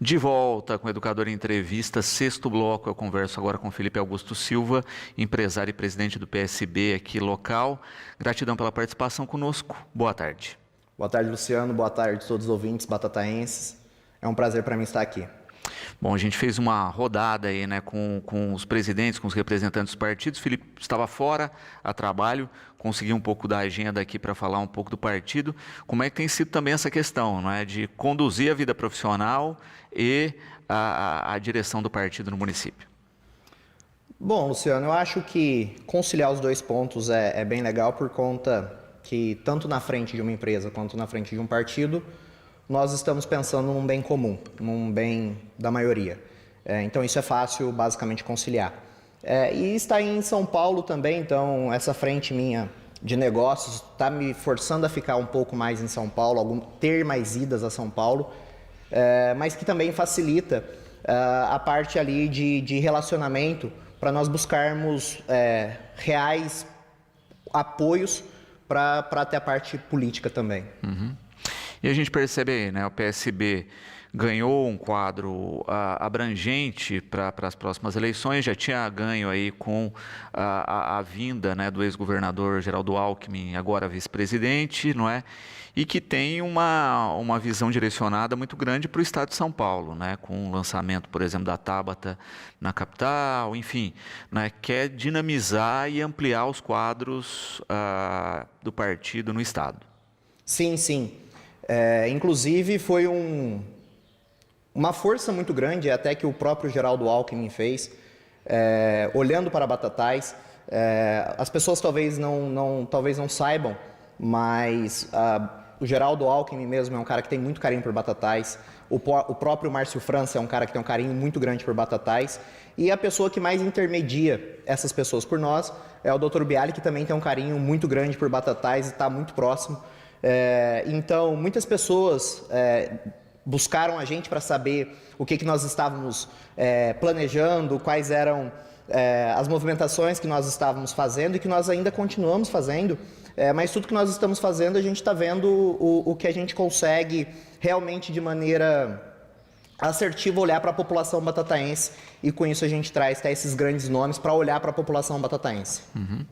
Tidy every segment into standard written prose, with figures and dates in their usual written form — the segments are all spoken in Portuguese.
De volta com o Educador em Entrevista, sexto bloco. Eu converso agora com Felipe Augusto Silva, empresário e presidente do PSB aqui local. Gratidão pela participação conosco. Boa tarde. Boa tarde, Luciano. Boa tarde a todos os ouvintes batataenses. É um prazer para mim estar aqui. Bom, a gente fez uma rodada aí, né, com os presidentes, com os representantes dos partidos. O Felipe estava fora a trabalho, consegui um pouco da agenda aqui para falar um pouco do partido. Como é que tem sido também essa questão, não é, de conduzir a vida profissional e a direção do partido no município? Bom, Luciano, eu acho que conciliar os dois pontos é bem legal por conta que tanto na frente de uma empresa quanto na frente de um partido, nós estamos pensando num bem comum, num bem da maioria. Então isso é fácil basicamente conciliar. E estar em São Paulo também, então essa frente minha de negócios está me forçando a ficar um pouco mais em São Paulo, ter mais idas a São Paulo, mas que também facilita a parte ali de relacionamento para nós buscarmos reais apoios para ter a parte política também. Uhum. E a gente percebe aí, né, o PSB ganhou um quadro abrangente para as próximas eleições, já tinha ganho aí com a vinda, né, do ex-governador Geraldo Alckmin, agora vice-presidente, não é? E que tem uma visão direcionada muito grande para o estado de São Paulo, né, com o lançamento, por exemplo, da Tabata na capital, enfim, né, quer dinamizar e ampliar os quadros do partido no estado. Sim, sim. Inclusive foi uma força muito grande, até que o próprio Geraldo Alckmin fez, olhando para Batatais. As pessoas talvez não saibam, mas o Geraldo Alckmin mesmo é um cara que tem muito carinho por Batatais. O próprio Márcio França é um cara que tem um carinho muito grande por Batatais. E a pessoa que mais intermedia essas pessoas por nós é o Dr. Bialy, que também tem um carinho muito grande por Batatais e está muito próximo. Então, muitas pessoas buscaram a gente para saber o que nós estávamos planejando, quais eram as movimentações que nós estávamos fazendo e que nós ainda continuamos fazendo, mas tudo que nós estamos fazendo, a gente está vendo o que a gente consegue realmente de maneira assertiva olhar para a população batataense, e com isso a gente traz esses grandes nomes para olhar para a população batataense. Uhum.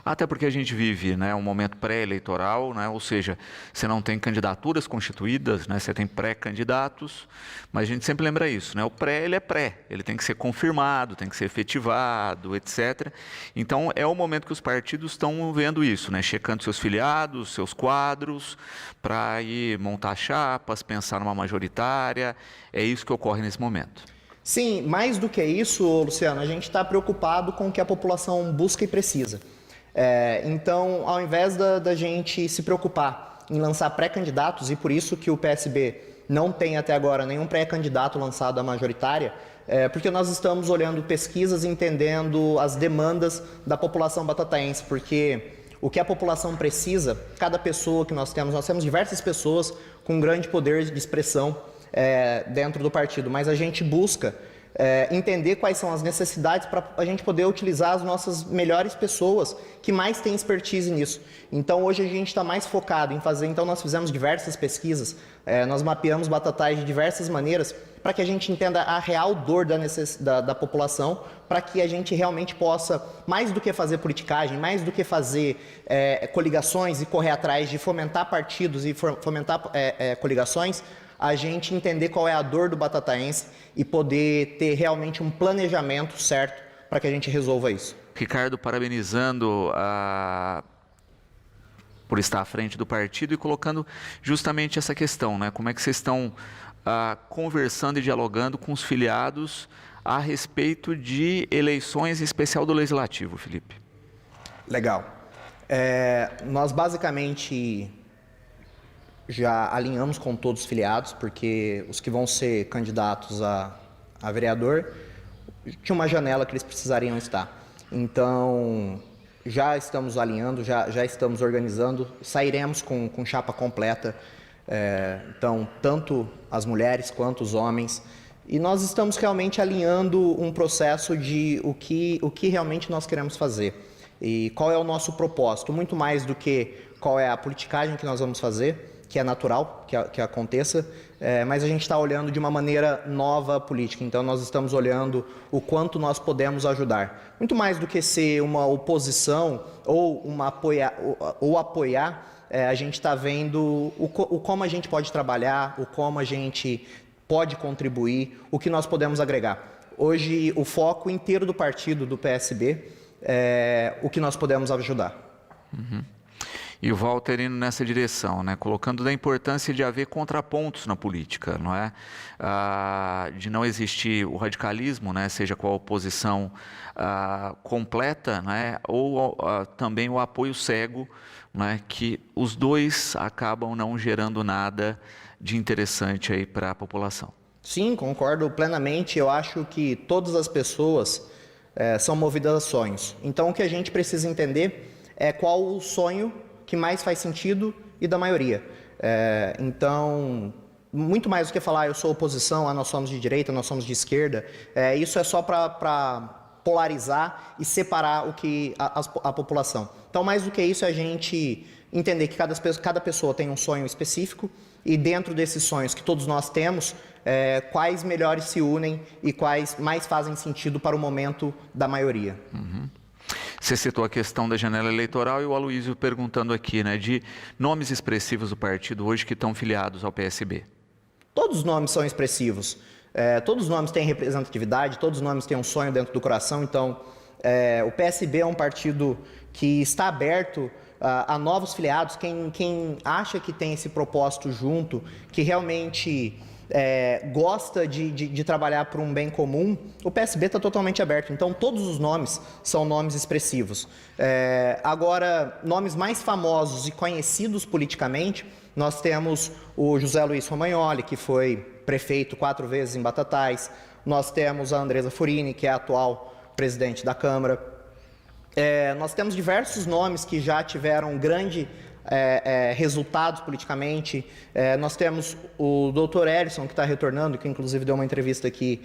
Até porque a gente vive, né, um momento pré-eleitoral, né, ou seja, você não tem candidaturas constituídas, né, você tem pré-candidatos, mas a gente sempre lembra isso, né, o pré, ele é pré, ele tem que ser confirmado, tem que ser efetivado, etc. Então é o momento que os partidos estão vendo isso, né, checando seus filiados, seus quadros, para ir montar chapas, pensar numa majoritária, é isso que ocorre nesse momento. Sim, mais do que isso, Luciano, a gente está preocupado com o que a população busca e precisa. Então, ao invés da gente se preocupar em lançar pré-candidatos, e por isso que o PSB não tem até agora nenhum pré-candidato lançado à majoritária, porque nós estamos olhando pesquisas e entendendo as demandas da população batataense, porque o que a população precisa, cada pessoa que nós temos diversas pessoas com grande poder de expressão dentro do partido, mas a gente busca entender quais são as necessidades para a gente poder utilizar as nossas melhores pessoas que mais têm expertise nisso. Então hoje a gente está mais focado em fazer, então nós fizemos diversas pesquisas, nós mapeamos Batatais de diversas maneiras para que a gente entenda a real dor da população, para que a gente realmente possa, mais do que fazer politicagem, mais do que fazer coligações e correr atrás de fomentar partidos e fomentar coligações, a gente entender qual é a dor do batataense e poder ter realmente um planejamento certo para que a gente resolva isso. Ricardo, parabenizando por estar à frente do partido e colocando justamente essa questão, né? Como é que vocês estão conversando e dialogando com os filiados a respeito de eleições, em especial do Legislativo, Felipe? Legal. Nós basicamente já alinhamos com todos os filiados, porque os que vão ser candidatos a vereador, tinha uma janela que eles precisariam estar. Então, já estamos alinhando, já estamos organizando, sairemos com chapa completa, então, tanto as mulheres quanto os homens, e nós estamos realmente alinhando um processo de o que realmente nós queremos fazer e qual é o nosso propósito, muito mais do que qual é a politicagem que nós vamos fazer. que é natural que aconteça, mas a gente está olhando de uma maneira nova a política. Então, nós estamos olhando o quanto nós podemos ajudar. Muito mais do que ser uma oposição ou apoiar, a gente está vendo o como a gente pode trabalhar, o como a gente pode contribuir, o que nós podemos agregar. Hoje, o foco inteiro do partido, do PSB, é o que nós podemos ajudar. Uhum. E o Walter indo nessa direção, né? Colocando da importância de haver contrapontos na política, não é? De não existir o radicalismo, né? Seja com a oposição completa, né? Ou também o apoio cego, né? Que os dois acabam não gerando nada de interessante aí para a população. Sim, concordo plenamente. Eu acho que todas as pessoas são movidas a sonhos. Então, o que a gente precisa entender é qual o sonho que mais faz sentido e da maioria. Então, muito mais do que falar eu sou oposição, nós somos de direita, nós somos de esquerda, isso é só para polarizar e separar a população. Então, mais do que isso, é a gente entender que cada pessoa tem um sonho específico e dentro desses sonhos que todos nós temos, quais melhores se unem e quais mais fazem sentido para o momento da maioria. Uhum. Você citou a questão da janela eleitoral e o Aloysio perguntando aqui, né, de nomes expressivos do partido hoje que estão filiados ao PSB. Todos os nomes são expressivos, todos os nomes têm representatividade, todos os nomes têm um sonho dentro do coração, então o PSB é um partido que está aberto a novos filiados, quem acha que tem esse propósito junto, que realmente gosta de trabalhar por um bem comum, o PSB está totalmente aberto. Então, todos os nomes são nomes expressivos. Agora, nomes mais famosos e conhecidos politicamente, nós temos o José Luiz Romagnoli, que foi prefeito 4 vezes em Batatais. Nós temos a Andresa Furini, que é a atual presidente da Câmara. Nós temos diversos nomes que já tiveram grande resultados politicamente. Nós temos o Dr. Ellison, que está retornando, que inclusive deu uma entrevista aqui,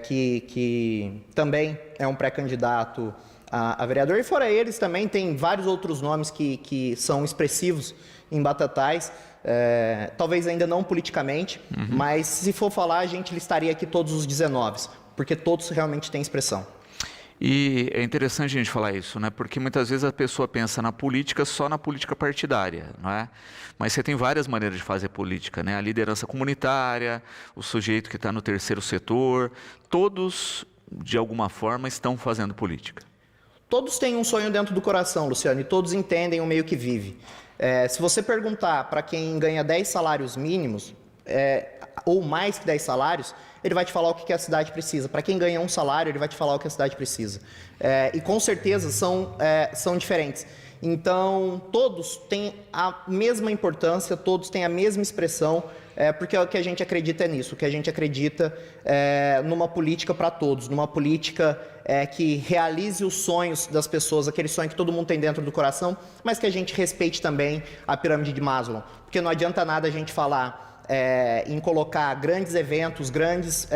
que também é um pré-candidato a vereador. E fora eles também tem vários outros nomes que são expressivos em Batatais, talvez ainda não politicamente, mas se for falar, a gente listaria aqui todos os 19, porque todos realmente têm expressão. E é interessante a gente falar isso, né? Porque muitas vezes a pessoa pensa na política só na política partidária, não é? Mas você tem várias maneiras de fazer política, né? A liderança comunitária, o sujeito que está no terceiro setor, todos, de alguma forma, estão fazendo política. Todos têm um sonho dentro do coração, Luciano, e todos entendem o meio que vive. Se você perguntar para quem ganha 10 salários mínimos, ou mais que 10 salários, ele vai te falar o que a cidade precisa. Para quem ganha um salário, ele vai te falar o que a cidade precisa. E com certeza são diferentes. Então, todos têm a mesma importância, todos têm a mesma expressão, porque o que a gente acredita é nisso, o que a gente acredita numa política para todos, numa política que realize os sonhos das pessoas, aquele sonho que todo mundo tem dentro do coração, mas que a gente respeite também a pirâmide de Maslow. Porque não adianta nada a gente falar em colocar grandes eventos, grandes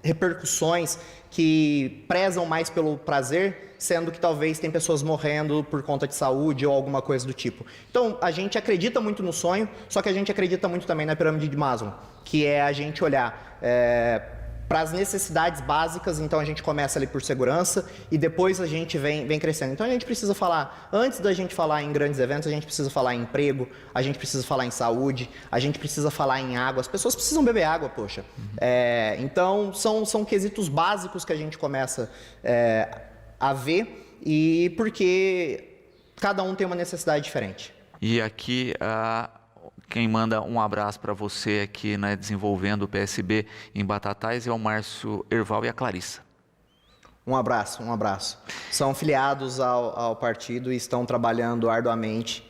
repercussões que prezam mais pelo prazer, sendo que talvez tem pessoas morrendo por conta de saúde ou alguma coisa do tipo. Então, a gente acredita muito no sonho, só que a gente acredita muito também na pirâmide de Maslow, que é a gente olhar para as necessidades básicas, então a gente começa ali por segurança e depois a gente vem crescendo. Então a gente precisa falar, antes da gente falar em grandes eventos, a gente precisa falar em emprego, a gente precisa falar em saúde, a gente precisa falar em água, as pessoas precisam beber água, poxa. Então são quesitos básicos que a gente começa a ver, e porque cada um tem uma necessidade diferente. E aqui quem manda um abraço para você aqui, né, desenvolvendo o PSB em Batatais, é o Márcio Herval e a Clarissa. Um abraço. São filiados ao partido e estão trabalhando arduamente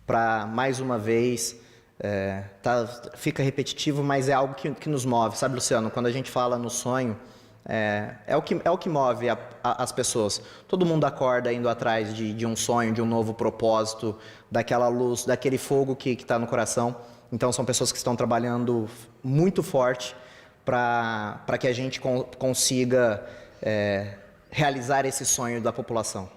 para, mais uma vez, fica repetitivo, mas é algo que nos move, sabe, Luciano? Quando a gente fala no sonho, é o que move as pessoas. Todo mundo acorda indo atrás de um sonho, de um novo propósito, daquela luz, daquele fogo que está no coração. Então, são pessoas que estão trabalhando muito forte para que a gente consiga realizar esse sonho da população.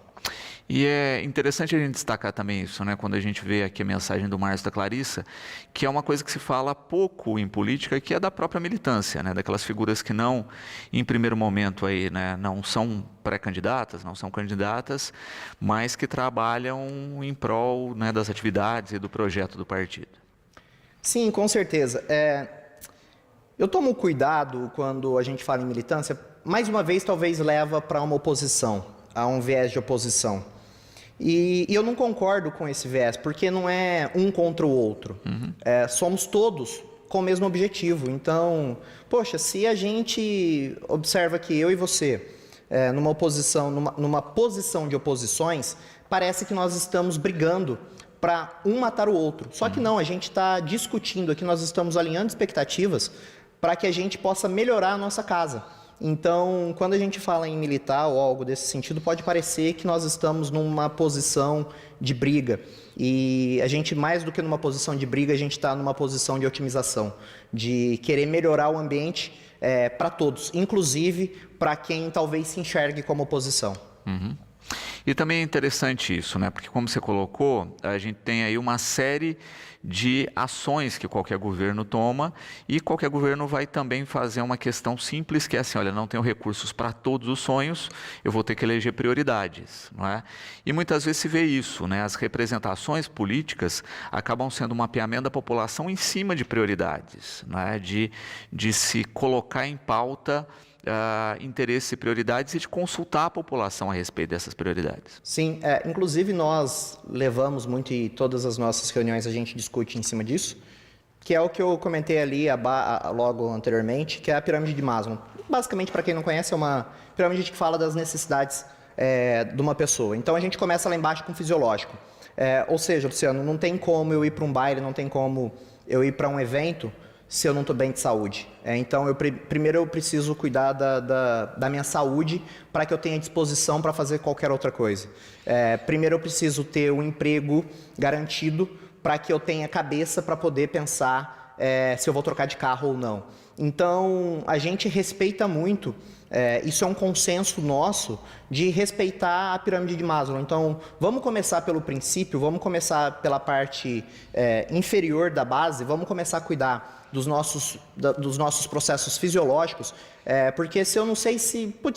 E é interessante a gente destacar também isso, né? Quando a gente vê aqui a mensagem do Márcio e da Clarissa, que é uma coisa que se fala pouco em política, que é da própria militância, né? Daquelas figuras que não, em primeiro momento aí, né, não são pré-candidatas, não são candidatas, mas que trabalham em prol, né, das atividades e do projeto do partido. Sim, com certeza. Eu tomo cuidado quando a gente fala em militância, mais uma vez talvez leva para uma oposição, a um viés de oposição. E eu não concordo com esse viés, porque não é um contra o outro. Somos todos com o mesmo objetivo. Então, poxa, se a gente observa que eu e você, numa oposição, numa posição de oposições, parece que nós estamos brigando para um matar o outro. Só que não, a gente está discutindo aqui, nós estamos alinhando expectativas para que a gente possa melhorar a nossa casa. Então, quando a gente fala em militar ou algo desse sentido, pode parecer que nós estamos numa posição de briga. E a gente, mais do que numa posição de briga, a gente está numa posição de otimização, de querer melhorar o ambiente para todos, inclusive para quem talvez se enxergue como oposição. E também é interessante isso, né? Porque como você colocou, a gente tem aí uma série de ações que qualquer governo toma e qualquer governo vai também fazer uma questão simples que é assim, olha, não tenho recursos para todos os sonhos, eu vou ter que eleger prioridades, não é? E muitas vezes se vê isso, né? As representações políticas acabam sendo um mapeamento da população em cima de prioridades, não é? De se colocar em pauta interesses e prioridades e de consultar a população a respeito dessas prioridades. Sim, inclusive nós levamos muito e todas as nossas reuniões a gente discute em cima disso, que é o que eu comentei ali logo anteriormente, que é a pirâmide de Maslow. Basicamente, para quem não conhece, é uma pirâmide que fala das necessidades de uma pessoa. Então a gente começa lá embaixo com o fisiológico. Ou seja, Luciano, não tem como eu ir para um baile, não tem como eu ir para um evento se eu não estou bem de saúde. Então, primeiro eu preciso cuidar da minha saúde para que eu tenha disposição para fazer qualquer outra coisa. Primeiro eu preciso ter um emprego garantido para que eu tenha cabeça para poder pensar se eu vou trocar de carro ou não. Então, a gente respeita muito, isso é um consenso nosso, de respeitar a pirâmide de Maslow. Então, vamos começar pelo princípio, vamos começar pela parte inferior da base, vamos começar a cuidar dos nossos processos fisiológicos, porque se eu não sei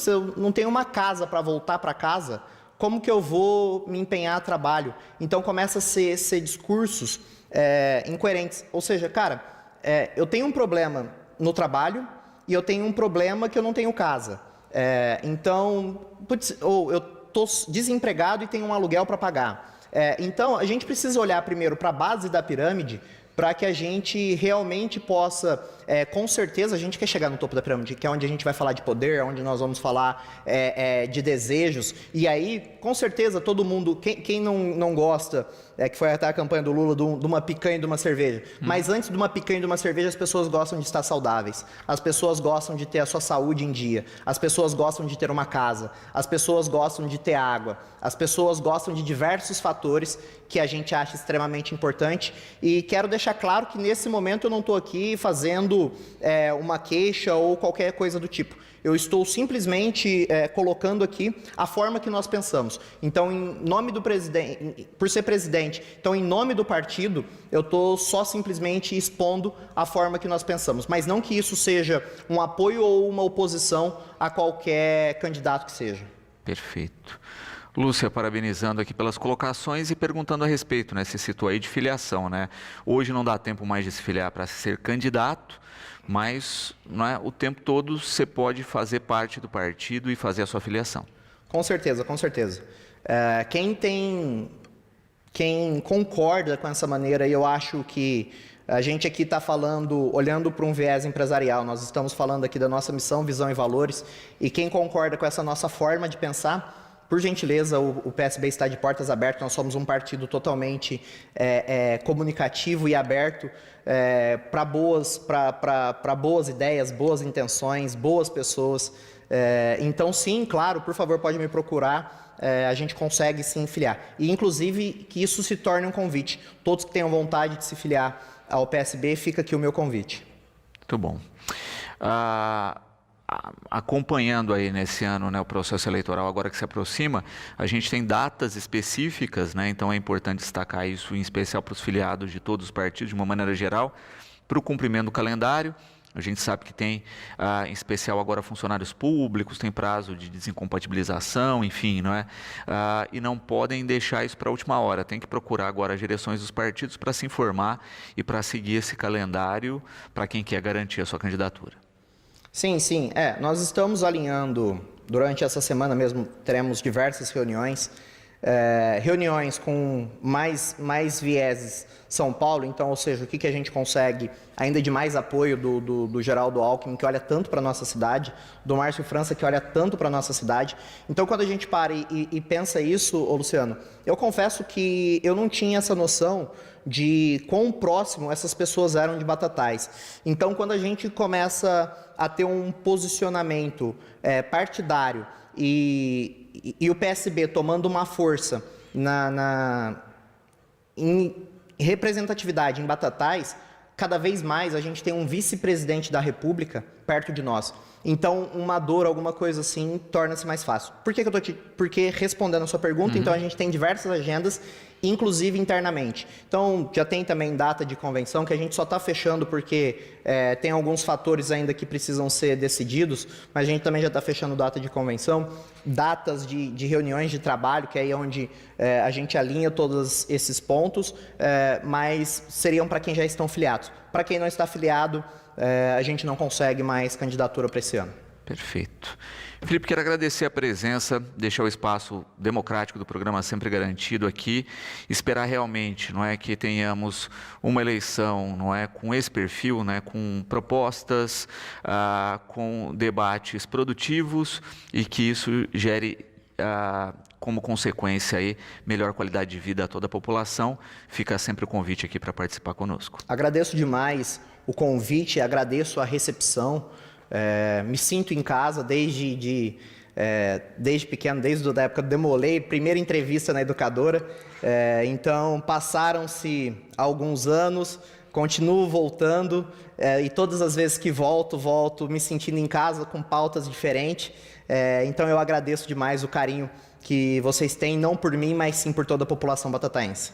eu não tenho uma casa para voltar para casa, como que eu vou me empenhar a trabalho? Então começa a ser discursos incoerentes. Ou seja, cara, eu tenho um problema no trabalho e eu tenho um problema que eu não tenho casa. Ou eu estou desempregado e tenho um aluguel para pagar. Então a gente precisa olhar primeiro para a base da pirâmide, para que a gente realmente possa, com certeza, a gente quer chegar no topo da pirâmide, que é onde a gente vai falar de poder, onde nós vamos falar de desejos, e aí, com certeza, todo mundo, quem não gosta, que foi até a campanha do Lula, de uma picanha e de uma cerveja, mas antes de uma picanha e de uma cerveja, as pessoas gostam de estar saudáveis, as pessoas gostam de ter a sua saúde em dia, as pessoas gostam de ter uma casa, as pessoas gostam de ter água, as pessoas gostam de diversos fatores que a gente acha extremamente importante, e quero deixar claro que nesse momento eu não estou aqui fazendo uma queixa ou qualquer coisa do tipo. Eu estou simplesmente colocando aqui a forma que nós pensamos. Então, em nome do presidente, por ser presidente, então em nome do partido, eu estou só simplesmente expondo a forma que nós pensamos. Mas não que isso seja um apoio ou uma oposição a qualquer candidato que seja. Perfeito. Lúcia, parabenizando aqui pelas colocações e perguntando a respeito, né? Você citou aí de filiação, né? Hoje não dá tempo mais de se filiar para ser candidato, mas o tempo todo você pode fazer parte do partido e fazer a sua filiação. Com certeza, com certeza. Quem concorda com essa maneira, eu acho que a gente aqui está falando, olhando para um viés empresarial, nós estamos falando aqui da nossa missão, visão e valores, e quem concorda com essa nossa forma de pensar, por gentileza, o PSB está de portas abertas, nós somos um partido totalmente comunicativo e aberto para boas ideias, boas intenções, boas pessoas. Então, sim, claro, por favor, pode me procurar, a gente consegue sim filiar. E, inclusive, que isso se torne um convite. Todos que tenham vontade de se filiar ao PSB, fica aqui o meu convite. Muito bom. acompanhando aí nesse ano, né, o processo eleitoral agora que se aproxima, a gente tem datas específicas, né, então é importante destacar isso, em especial para os filiados de todos os partidos, de uma maneira geral, para o cumprimento do calendário. A gente sabe que tem, em especial agora, funcionários públicos, tem prazo de desincompatibilização, enfim, não é? E não podem deixar isso para a última hora. Tem que procurar agora as direções dos partidos para se informar e para seguir esse calendário para quem quer garantir a sua candidatura. Sim, sim. Nós estamos alinhando, durante essa semana mesmo, teremos diversas reuniões. Reuniões com mais vieses São Paulo, então, ou seja, o que a gente consegue ainda de mais apoio do Geraldo Alckmin, que olha tanto para a nossa cidade, do Márcio França, que olha tanto para a nossa cidade. Então, quando a gente para e pensa isso, Luciano, eu confesso que eu não tinha essa noção de quão próximo essas pessoas eram de Batatais. Então, quando a gente começa a ter um posicionamento partidário e o PSB tomando uma força em representatividade em Batatais, cada vez mais a gente tem um vice-presidente da República perto de nós. Então, uma dor, alguma coisa assim, torna-se mais fácil. Por que Porque, respondendo a sua pergunta, então a gente tem diversas agendas, inclusive internamente. Então, já tem também data de convenção, que a gente só está fechando porque tem alguns fatores ainda que precisam ser decididos, mas a gente também já está fechando data de convenção, datas de reuniões de trabalho, que é aí onde a gente alinha todos esses pontos, mas seriam para quem já estão filiados. Para quem não está filiado, a gente não consegue mais candidatura para esse ano. Perfeito. Felipe, quero agradecer a presença, deixar o espaço democrático do programa sempre garantido aqui, esperar realmente, não é, que tenhamos uma eleição, não é, com esse perfil, né, com propostas, com debates produtivos e que isso gere como consequência aí melhor qualidade de vida a toda a população. Fica sempre o convite aqui para participar conosco. Agradeço demais o convite, agradeço a recepção. Me sinto em casa desde pequeno, desde a época do Demolei, primeira entrevista na Educadora. Então, passaram-se alguns anos, continuo voltando e todas as vezes que volto me sentindo em casa com pautas diferentes. Então, eu agradeço demais o carinho que vocês têm, não por mim, mas sim por toda a população batataense.